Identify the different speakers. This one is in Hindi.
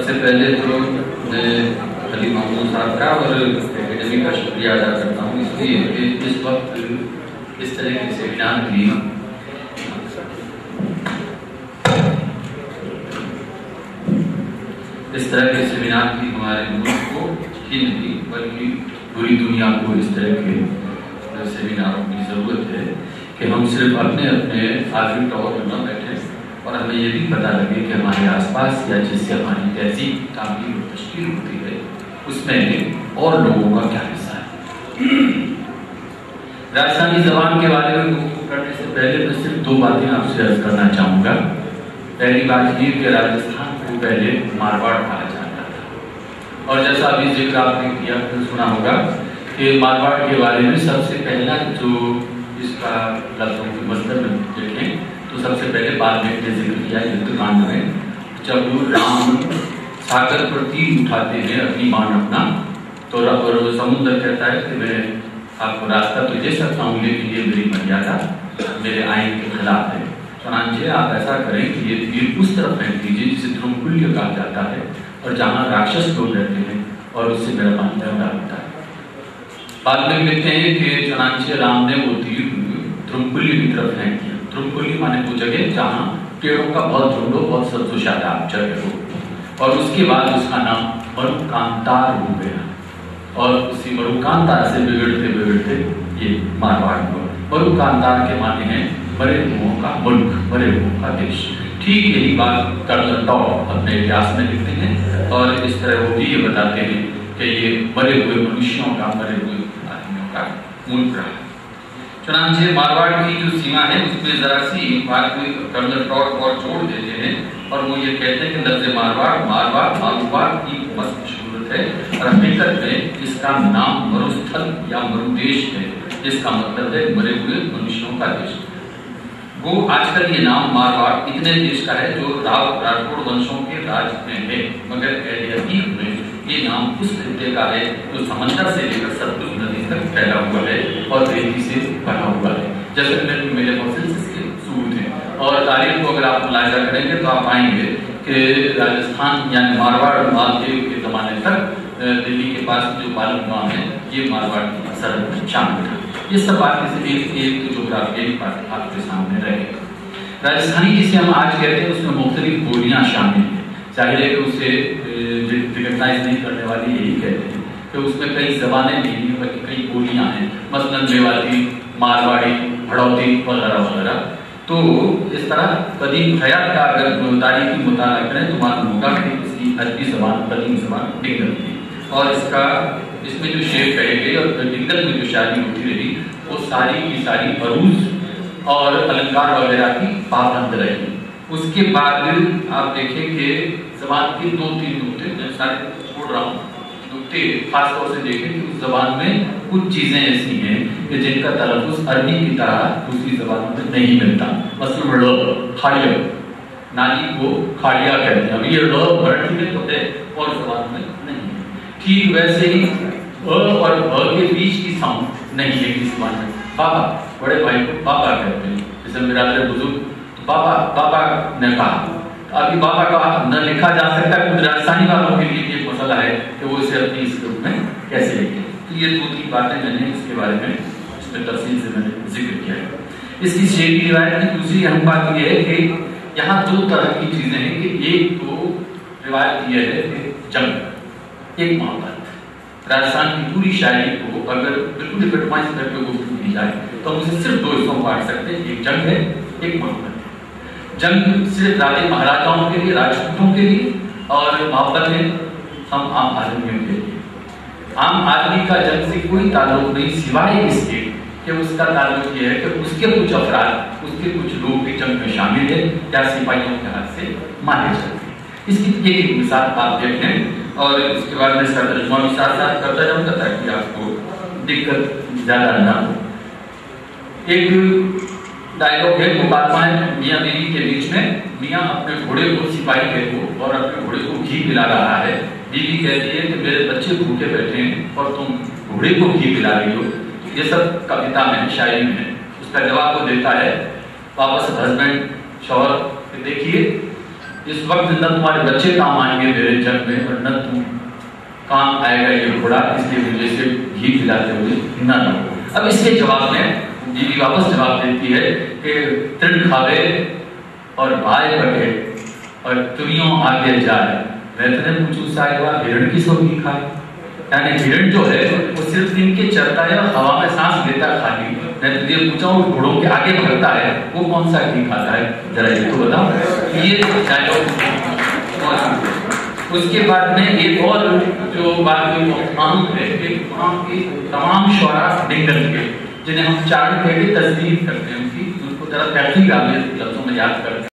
Speaker 1: सबसे पहले तो मैं अली महमूद साहब का और एकेडमी का शुक्रिया अदा करता हूँ, इसलिए कि इस वक्त इस तरह के सेमिनार की हमारे मुल्क को ही नहीं बल्कि पूरी दुनिया को इस तरह के सेमिनारों की ज़रूरत है कि हम सिर्फ अपने आखिरी टॉवर में न बैठे और हमें ये भी पता लगे कि हमारे आसपास या जिससे हमारी तहजीब तामीर और तश्कील होती है उसमें और लोगों का क्या हिस्सा है। राजस्थानी ज़बान के बारे में गुफ्तगू करने से पहले मैं सिर्फ दो बातें आपसे अर्ज करना चाहूँगा। पहली बात ये कि राजस्थान को पहले मारवाड़ कहा जाता था और जैसा अभी जिक्र आपने किया सुना होगा कि मारवाड़ के बारे में सबसे पहला जो इसका लफ्ज़ों के मसदर में देखें तो सबसे पहले वाल्मीकि ने जिक्र किया युद्धकांड में, जब राम सागर पर तीर उठाते हैं अपनी मान अपना तो समुद्र कहता है कि मैं आपको रास्ता तो दे सकता हूँ लेकिन ये मेरी मर्यादा मेरे आइन के खिलाफ है। चुनांचे आप ऐसा करें कि ये तीर उस तरफ फेंक दीजिए जिसे ध्रुमकुल्य कहा जाता है और जहाँ राक्षस लोग रहते हैं और उससे मेरा मान झगड़ा होता है। बाद में कहते हैं कि चुनांचे राम ने वो तीर ध्रुमकुल्य की तरफ फेंक दिया। ध्रुमकुल्य माने वो जगह जहाँ पेड़ों का बहुत झुंड हो, बहुत सब्ज़ोशादाब जगह हो और उसके बाद उसका नाम मरुकांतार हो गया और उसी मरुकांतार से बिगड़ते ये मारवाड़ हुआ। मरुकांतार के माने हैं मरे हुओं का मुल्क, मरे हुओं का देश। ठीक यही बात कर्नल टॉड अपने इतिहास में लिखते हैं और इस तरह वो भी ये बताते हैं कि ये मरे हुए मनुष्यों का, मरे हुए आदमियों का मुल्क रहा। चुनांचे मारवाड़ की जो सीमा है उसमें जरा सी बात कर्नल टॉड और जोड़ देते हैं और वो ये कहते हैं कि लफ्ज़ मारवाड़ की मशहूरत है और हकीकत में इसका नाम मरुस्थल या मरुदेश है, जिसका मतलब है मरे हुए मनुष्यों का देश। वो आजकल ये नाम मारवाड़ इतने देश का है जो राठौड़ वंशों के राज में है, मगर हकीकत में ये नाम उस खित्ते का है जो समंदर से लेकर सतलुज नदी तक फैला हुआ है और रेती से भरा हुआ है। जैसे मेरे फॉसिल्स इसके सबूत हैं और तारीख को अगर आप मुलाहिजा करेंगे तो आप पाएंगे कि राजस्थान यानी मारवाड़ मालदेव के ज़माने तक दिल्ली के पास जो बालूगांव है ये मारवाड़ की सरहद में शामिल था। ये सब बातें से एक जोग्राफियाई बात आपके सामने रहेगा। राजस्थानी जिसे हम आज कहते हैं उसमें मुख्तलिफ बोलियाँ शामिल हैं। जाहिर है कि उसे रिकग्नाइज नहीं करने वाले यही कहते हैं कि उसमें कई ज़बानें नहीं हैं बल्कि कई बोलियाँ हैं, मसलन मेवाती, मारवाड़ी, भड़ौती वगैरह वगैरह। तो इस तरह कदीम हयात का अगर तारीखी मुताला करें तो मालूम होगा कि इसकी अरबी ज़बान कदीम ज़बान डिंगल थी और इसमें जो शेर कहे गए और डिंगल में जो शायरी होती रही वो सारी की सारी अरूज और अलंकार वगैरह की पाबंद रही। उसके बाद आप देखें कि ज़बान के 2-3 नुक्ते मैं सारे छोड़ रहा हूँ, नुक्ते खासतौर से देखें कि उस ज़बान में कुछ चीज़ें ऐसी हैं कि जिनका तलफ़ुज़ अरबी की तरह दूसरी ज़बानों में नहीं मिलता। मसलन खाड़िया, नाली को खाड़िया कहते हैं, अभी ये मराठी में तो है और ज़बान में नहीं है। ठीक वैसे ही और भ के बीच की साउंड नहीं है किसी ज़बान में। पापा, बड़े भाई को पापा कहते हैं, जैसे मेरा बुजुर्ग पापा ने कहा। अभी बाबा का न लिखा जा सकता है, कुछ राजस्थानी वालों के लिए ये मसला है कि वो इसे अपनी स्क्रिप्ट में कैसे लिखें। तो ये 2-3 बातें मैंने इसके बारे में इसमें तफसील से मैंने जिक्र किया है। इसकी शेर की रिवायत की दूसरी अहम बात यह है कि यहाँ 2 तरह की चीज़ें हैं कि एक तो रिवायत यह है कि जंग, एक मोहब्बत। राजस्थान की पूरी शायरी को अगर बिल्कुल इपिटमाइज करके गुफ्तगू की जाए तो हम उसे सिर्फ 2 हिस्सों में बांट सकते हैं, एक जंग है, एक मोहब्बत है। जंग सिर्फ राजे महाराजाओं के लिए, राजपूतों के लिए और मोहब्बत है हम आम आदमियों के लिए। आम आदमी का जंग से कोई ताल्लुक नहीं सिवाय इसके कि उसका ताल्लुक ये है कि उसके कुछ अफराद, उसके कुछ लोग भी जंग में शामिल है या सिपाहियों के हाथ से मारे जाते हैं। इसकी एक मिसाल आप देख लें और इसके बाद में इसका तर्जुमा भी साथ साथ करता जाऊंगा ताकि आपको दिक्कत ज़्यादा ना हो। एक डायलॉग है मुकाबला मियाँ बीवी के बीच में। मियाँ अपने घोड़े को, सिपाही को और अपने घोड़े को घी पिला रहा है। बीवी कहती है कि मेरे बच्चे भूखे बैठे हैं और तुम घोड़े को घी पिला रही हो। ये सब कविता में, शायरी में उसका जवाब वो देता है वापस हस्बैंड शौहर, देखिए इस वक्त न तुम्हारे बच्चे काम आएंगे मेरे जग में और न तुम काम आएगा ये घोड़ा, इसलिए मुझे से घी खिलाते हुए न रहो। अब इसके जवाब में बीवी वापस जवाब देती है कि तृण खावे और भाई बटे और तुरियों आगे जाए। वैतने पूछू साहिबा हिरण की सो घी खाए, यानी हिरण जो है वो सिर्फ दिन के चरता है और हवा में सांस लेता खाली। मैं तुझे पूछा हूँ घोड़ों के आगे भरता है, वो कौन सा घी खाता है, जरा ये तो बताओ। ये उसके बाद में एक और जो बात आम है कि तमाम शुरा डिंगल के जिन्हें हम चारण कह के तस्दीक करते हैं, उनकी उसको जरा तहकीक लफ्जों में याद करते हैं।